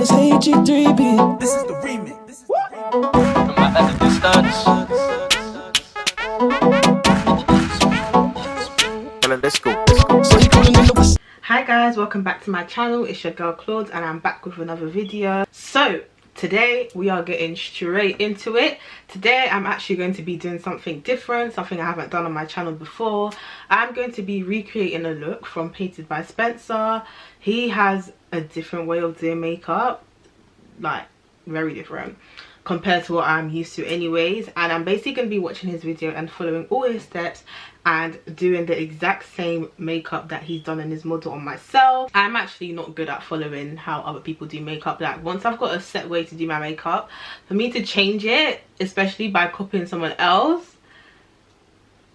it's HG3B. This is the remix. From my head to distance. Let's go. So you calling in the... Hi guys, welcome back to my channel. It's your girl Claude and I'm back with another video. So today we are getting straight into it. Today I'm actually going to be doing something different, something I haven't done on my channel before. I'm going to be recreating a look from Painted by Spencer. He has a different way of doing makeup, like very different compared to what I'm used to anyways, and I'm basically going to be watching his video and following all his steps and doing the exact same makeup that he's done in his model on myself. I'm actually not good at following how other people do makeup. Like once I've got a set way to do my makeup, for me to change it, especially by copying someone else,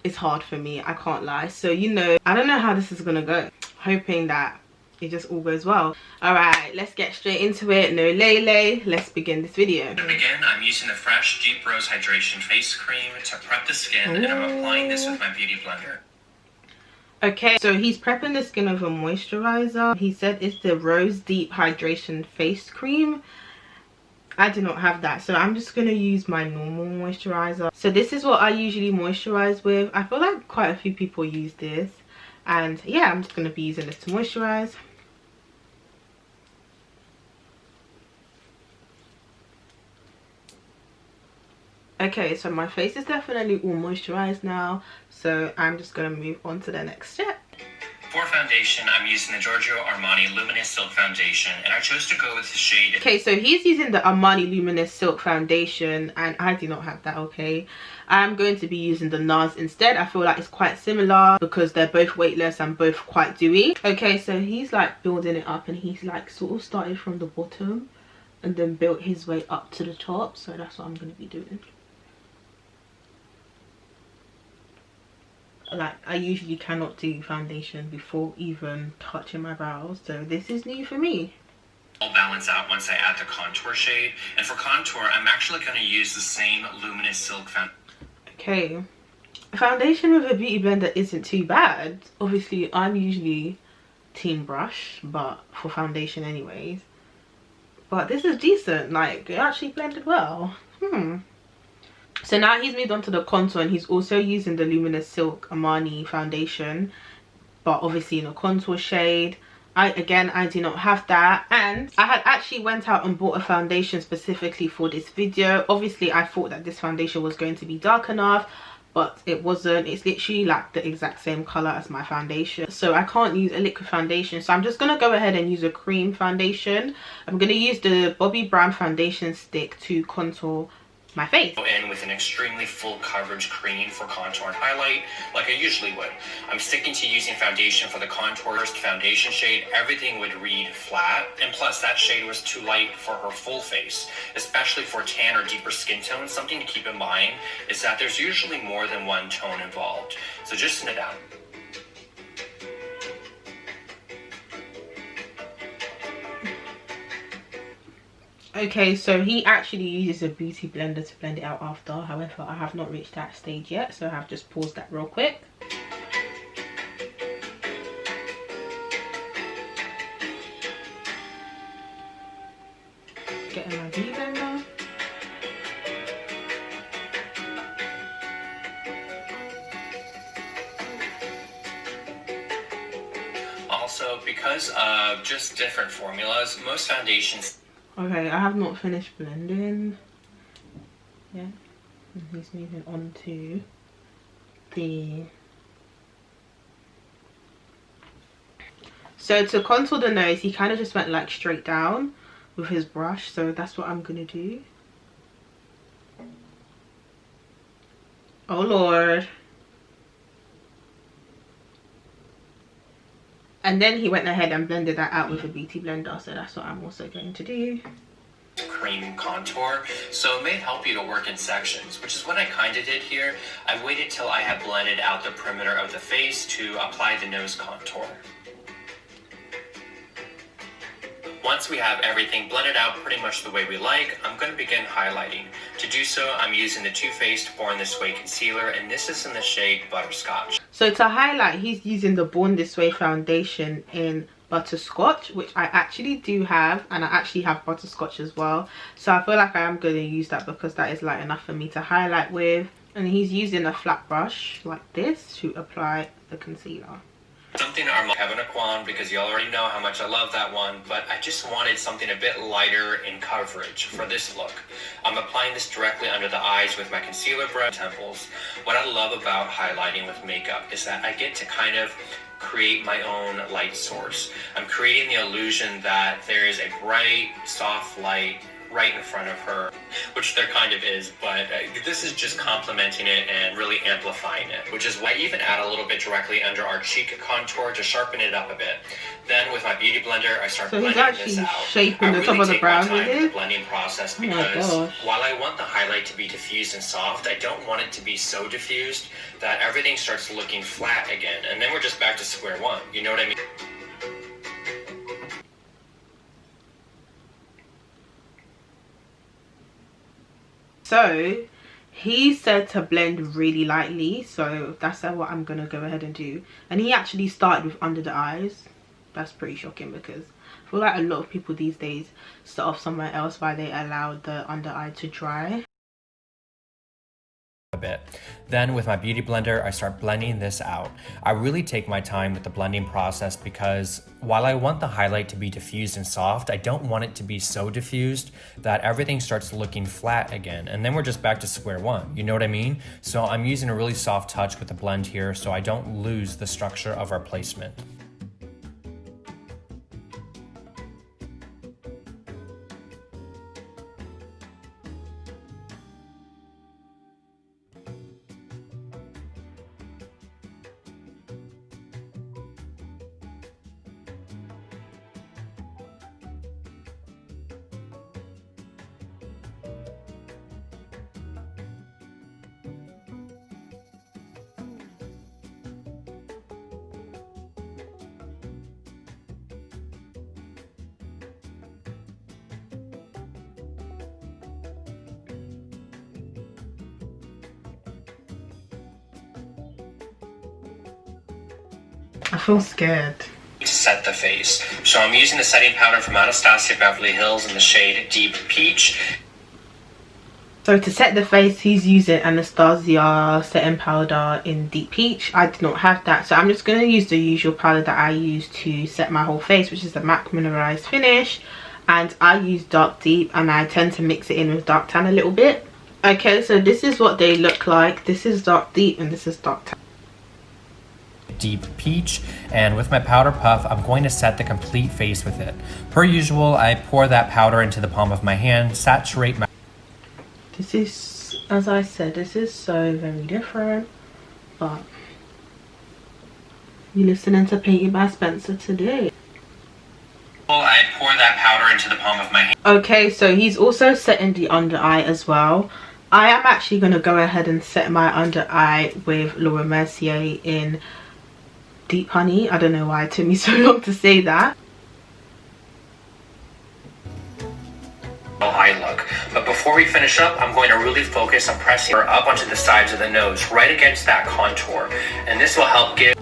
it's hard for me, I can't lie. So you know, I don't know how this is gonna go, hoping that it just all goes well. All right, let's get straight into it. No lay, let's begin this video. To begin, I'm using the Fresh Deep Rose Hydration Face Cream to prep the skin, and I'm applying this with my beauty blender. Okay, so he's prepping the skin with a moisturizer. He said it's the Rose Deep Hydration Face Cream. I do not have that, so I'm just going to use my normal moisturizer. So this is what I usually moisturize with. I feel like quite a few people use this. And yeah, I'm just going to be using this to moisturize. Okay, so my face is definitely all moisturized now, so I'm just going to move on to the next step. For foundation, I'm using the Giorgio Armani Luminous Silk Foundation, and I chose to go with the shade... Okay, so he's using the Armani Luminous Silk Foundation, and I do not have that, okay? I'm going to be using the Nars instead. I feel like it's quite similar because they're both weightless and both quite dewy. Okay, so he's like building it up, and he's like sort of started from the bottom and then built his way up to the top, so that's what I'm going to be doing. Like I usually cannot do foundation before even touching my brows, so this is new for me. I'll balance out once I add the contour shade, and for contour I'm actually going to use the same Luminous Silk Foundation. Okay, foundation with a beauty blender isn't too bad. Obviously I'm usually team brush, but for foundation anyways, but this is decent. Like it actually blended well. So now he's moved on to the contour, and he's also using the Luminous Silk Armani foundation, but obviously in a contour shade. I do not have that, and I had actually went out and bought a foundation specifically for this video. Obviously I thought that this foundation was going to be dark enough, but it wasn't. It's literally like the exact same color as my foundation, so I can't use a liquid foundation, so I'm just gonna go ahead and use a cream foundation. I'm gonna use the Bobbi brown foundation stick to contour my face. Go in with an extremely full coverage cream for contour and highlight, like I usually would. I'm sticking to using foundation for the contour. First foundation shade, everything would read flat, and plus that shade was too light for her full face, especially for tan or deeper skin tones. Something to keep in mind is that there's usually more than one tone involved, so just snip it out. Okay, so he actually uses a beauty blender to blend it out after. However, I have not reached that stage yet, so I have just paused that real quick. Getting my beauty blender. Also, because of just different formulas, most foundations... Okay, I have not finished blending yet. And he's moving on to the... So to contour the nose, he kind of just went like straight down with his brush, so that's what I'm gonna do. Oh Lord. And then he went ahead and blended that out with a beauty blender, so that's what I'm also going to do. Cream contour, so it may help you to work in sections, which is what I kind of did here. I waited till I had blended out the perimeter of the face to apply the nose contour. Once we have everything blended out pretty much the way we like, I'm going to begin highlighting. To do so, I'm using the Too Faced Born This Way concealer, and this is in the shade Butterscotch. So to highlight, he's using the Born This Way foundation in butterscotch, which I actually do have, and I actually have butterscotch as well, so I feel like I am going to use that because that is light enough for me to highlight with. And he's using a flat brush like this to apply the concealer. Something I'm having a qualm because you already know how much I love that one, but I just wanted something a bit lighter in coverage for this look. I'm applying this directly under the eyes with my concealer brush, temples. What I love about highlighting with makeup is that I get to kind of create my own light source. I'm creating the illusion that there is a bright, soft light right in front of her, which there kind of is, but this is just complementing it and really amplifying it, which is why I even add a little bit directly under our cheek contour to sharpen it up a bit. Then with my beauty blender, I start blending this out. Shaping the top of the brow with it. The blending process because while I want the highlight to be diffused and soft, I don't want it to be so diffused that everything starts looking flat again, and then we're just back to square one. You know what I mean? So he said to blend really lightly, so that's what I'm gonna go ahead and do. And he actually started with under the eyes. That's pretty shocking because I feel like a lot of people these days start off somewhere else while they allow the under eye to dry a bit. Then with my beauty blender, I start blending this out. I really take my time with the blending process because while I want the highlight to be diffused and soft, I don't want it to be so diffused that everything starts looking flat again, and then we're just back to square one. You know what I mean? So I'm using a really soft touch with the blend here so I don't lose the structure of our placement. I feel scared. To set the face. So I'm using the setting powder from Anastasia Beverly Hills in the shade Deep Peach. So to set the face, he's using Anastasia setting powder in Deep Peach. I did not have that, so I'm just going to use the usual powder that I use to set my whole face, which is the MAC Mineralise Finish. And I use Dark Deep, and I tend to mix it in with Dark Tan a little bit. Okay, so this is what they look like. This is Dark Deep and this is Dark Tan. Deep Peach, and with my powder puff I'm going to set the complete face with it. Per usual, I pour that powder into the palm of my hand, saturate my... This is, as I said, this is so very different, but you're listening to Painted by Spencer today. I pour that powder into the palm of my hand. Okay, so he's also setting the under eye as well. I am actually going to go ahead and set my under eye with Laura Mercier in Deep Honey. I don't know why it took me so long to say that. Eye look, but before we finish up, I'm going to really focus on pressing her up onto the sides of the nose, right against that contour, and this will help give...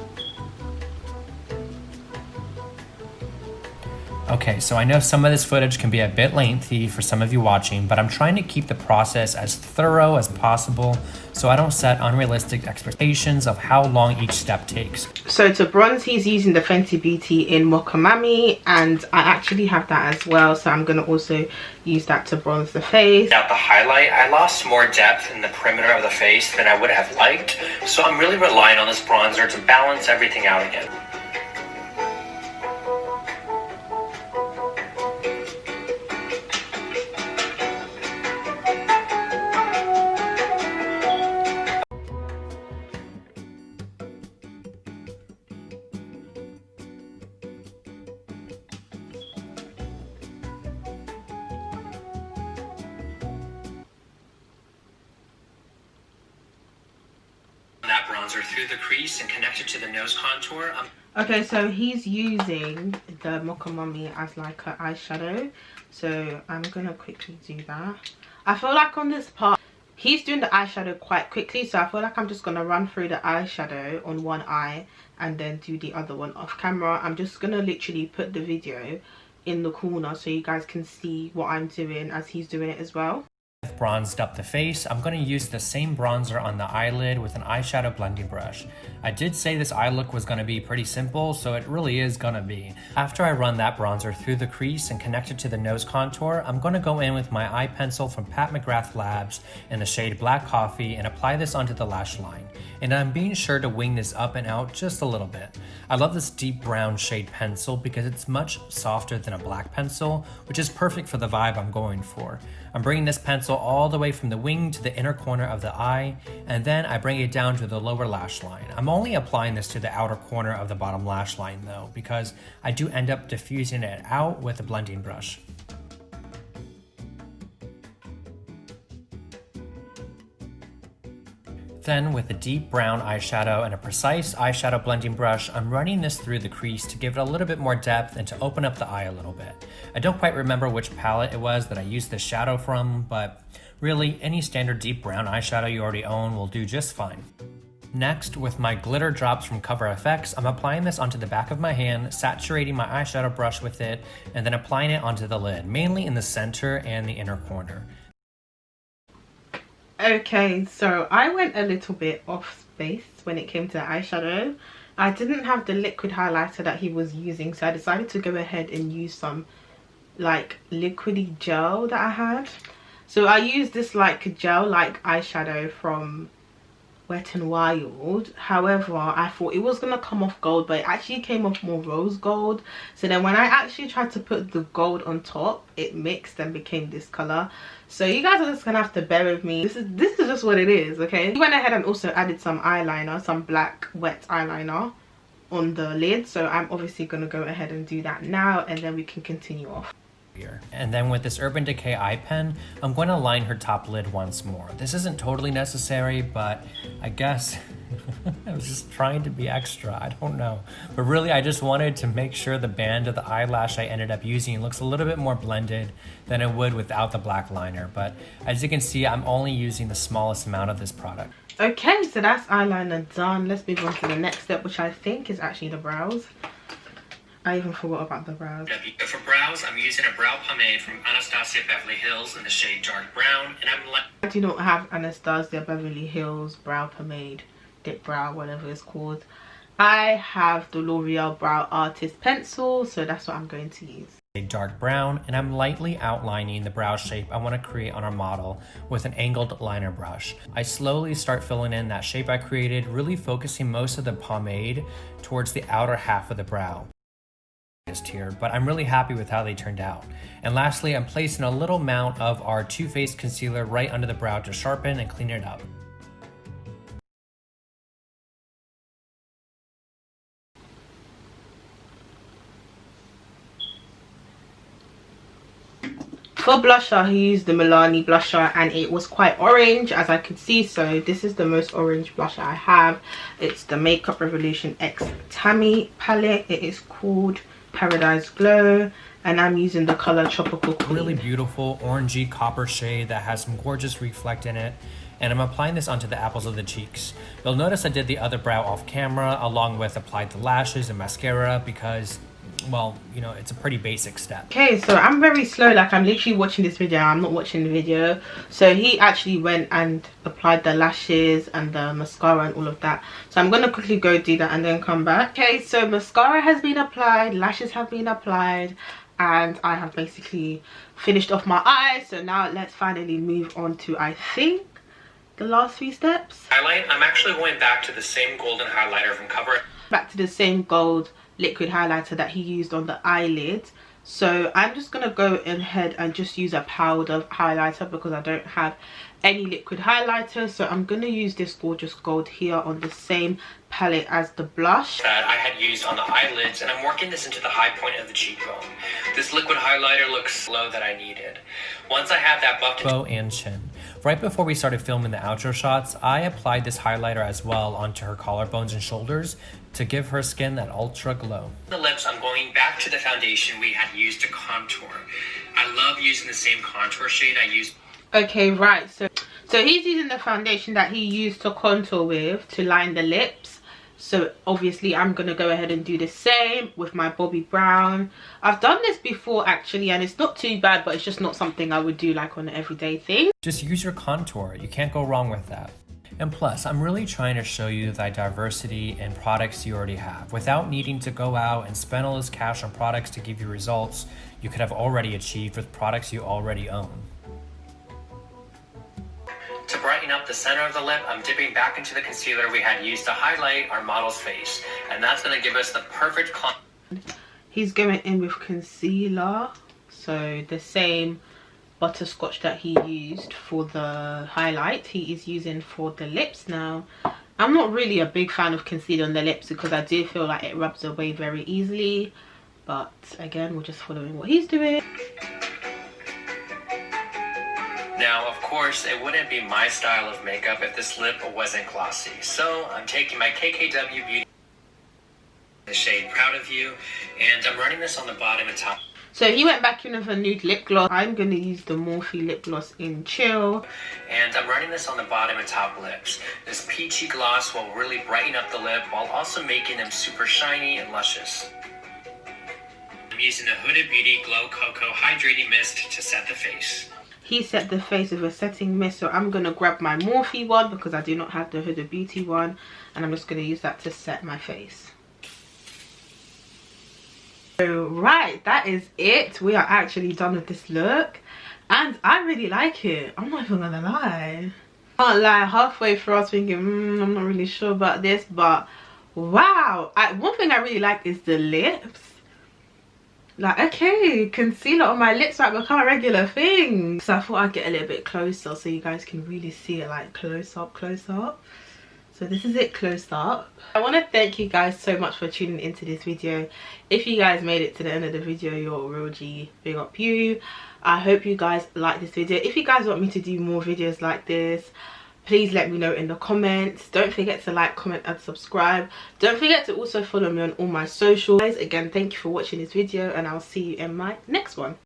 Okay, so I know some of this footage can be a bit lengthy for some of you watching, but I'm trying to keep the process as thorough as possible so I don't set unrealistic expectations of how long each step takes. So to bronze, he's using the Fenty Beauty in Mocha Mami, and I actually have that as well, so I'm going to also use that to bronze the face. Now the highlight, I lost more depth in the perimeter of the face than I would have liked, so I'm really relying on this bronzer to balance everything out again. That bronzer through the crease and connected to the nose contour. Okay, so he's using the Mocha Mami as like an eyeshadow, so I'm gonna quickly do that. I feel like on this part he's doing the eyeshadow quite quickly, so I feel like I'm just gonna run through the eyeshadow on one eye, and then do the other one off camera. I'm just gonna literally put the video in the corner so you guys can see what I'm doing as he's doing it as well. Bronzed up the face, I'm going to use the same bronzer on the eyelid with an eyeshadow blending brush. I did say this eye look was going to be pretty simple, so it really is going to be. After I run that bronzer through the crease and connect it to the nose contour, I'm going to go in with my eye pencil from Pat McGrath Labs in the shade Black Coffee and apply this onto the lash line. And I'm being sure to wing this up and out just a little bit. I love this deep brown shade pencil because it's much softer than a black pencil, which is perfect for the vibe I'm going for. I'm bringing this pencil all the way from the wing to the inner corner of the eye, and then I bring it down to the lower lash line. I'm only applying this to the outer corner of the bottom lash line though, because I do end up diffusing it out with a blending brush. Then with a deep brown eyeshadow and a precise eyeshadow blending brush, I'm running this through the crease to give it a little bit more depth and to open up the eye a little bit. I don't quite remember which palette it was that I used this shadow from, but really any standard deep brown eyeshadow you already own will do just fine. Next, with my glitter drops from Cover FX, I'm applying this onto the back of my hand, saturating my eyeshadow brush with it, and then applying it onto the lid, mainly in the center and the inner corner. Okay, so I went a little bit off base when it came to eyeshadow. I didn't have the liquid highlighter that he was using, so I decided to go ahead and use some like liquidy gel that I had. So I used this like gel like eyeshadow from Wet n Wild. However, I thought it was gonna come off gold, but it actually came off more rose gold. So then when I actually tried to put the gold on top, it mixed and became this color. So you guys are just gonna have to bear with me. This is just what it is, okay? We went ahead and also added some eyeliner, some black wet eyeliner on the lid. So I'm obviously gonna go ahead and do that now, and then we can continue off. And then with this Urban Decay eye pen, I'm going to line her top lid once more. This isn't totally necessary, but I guess I was just trying to be extra. I don't know. But really, I just wanted to make sure the band of the eyelash I ended up using looks a little bit more blended than it would without the black liner. But as you can see, I'm only using the smallest amount of this product. Okay, so that's eyeliner done. Let's move on to the next step, which I think is actually the brows. I even forgot about the brows. For brows, I'm using a brow pomade from Anastasia Beverly Hills in the shade Dark Brown, and I do not have Anastasia Beverly Hills brow pomade, dip brow, whatever it's called. I have the L'Oreal Brow Artist pencil, so that's what I'm going to use. Dark brown, and I'm lightly outlining the brow shape I want to create on our model with an angled liner brush. I slowly start filling in that shape I created, really focusing most of the pomade towards the outer half of the brow here, but I'm really happy with how they turned out. And lastly, I'm placing a little amount of our Too Faced concealer right under the brow to sharpen and clean it up. For blusher, he used the Milani blusher, and it was quite orange, as I could see. So this is the most orange blusher I have. It's the Makeup Revolution X Tammi palette. It is called Paradise Glow, and I'm using the color Tropical Queen. Really beautiful orangey copper shade that has some gorgeous reflect in it, and I'm applying this onto the apples of the cheeks. You'll notice I did the other brow off camera, along with applied the lashes and mascara, because, well, you know, it's a pretty basic step. Okay, so I'm very slow, like I'm literally watching this video, I'm not watching the video. So he actually went and applied the lashes and the mascara and all of that. So I'm gonna quickly go do that and then come back. Okay, so mascara has been applied, lashes have been applied, and I have basically finished off my eyes. So now let's finally move on to, I think, the last few steps. highlight, I'm actually going back to the same golden highlighter from Cover. Back to the same gold liquid highlighter that he used on the eyelid. So I'm just gonna go ahead and just use a powder highlighter because I don't have any liquid highlighter. So I'm gonna use this gorgeous gold here on the same palette as the blush That I had used on the eyelids, and I'm working this into the high point of the cheekbone. This liquid highlighter looks low that I needed. Once I have that buffed Bow and chin. Right before we started filming the outro shots, I applied this highlighter as well onto her collarbones and shoulders to give her skin that ultra glow. the lips, I'm going back to the foundation we had used to contour. I love using the same contour shade I used. Okay, right, so he's using the foundation that he used to contour with to line the lips. So obviously I'm gonna go ahead and do the same with my Bobbi brown. I've done this before actually, and it's not too bad, but it's just not something I would do like on an everyday thing. Just use your contour. You can't go wrong with that. And plus, I'm really trying to show you the diversity in products you already have. Without needing to go out and spend all this cash on products to give you results you could have already achieved with products you already own. To brighten up the center of the lip, I'm dipping back into the concealer we had used to highlight our model's face. And that's going to give us the perfect He's going in with concealer. So the same butterscotch that he used for the highlight, he is using for the lips now. I'm not really a big fan of concealer on the lips because I do feel like it rubs away very easily. But again, we're just following what he's doing. Now, of course, it wouldn't be my style of makeup if this lip wasn't glossy. So I'm taking my KKW Beauty, the shade Proud of You, and I'm running this on the bottom and top. So he went back in with a nude lip gloss. I'm going to use the Morphe lip gloss in Chill. And I'm running this on the bottom and top lips. This peachy gloss will really brighten up the lip while also making them super shiny and luscious. I'm using the Huda Beauty Glow Cocoa Hydrating Mist to set the face. He set the face with a setting mist, so I'm going to grab my Morphe one because I do not have the Huda Beauty one, and I'm just going to use that to set my face. So right, that is it. We are actually done with this look, and I really like it. I'm not even gonna lie. Can't lie, halfway through I was thinking, I'm not really sure about this, but wow. One thing I really like is the lips. Like, okay, concealer on my lips might become a regular thing. So I thought I'd get a little bit closer so you guys can really see it, like close up. So this is it close up. I want to thank you guys so much for tuning into this video. If you guys made it to the end of the video, you're a real G. Big up you. I hope you guys like this video. If you guys want me to do more videos like this, please let me know in the comments. Don't forget to like, comment and subscribe. Don't forget to also follow me on all my socials. Guys, again, thank you for watching this video, and I'll see you in my next one.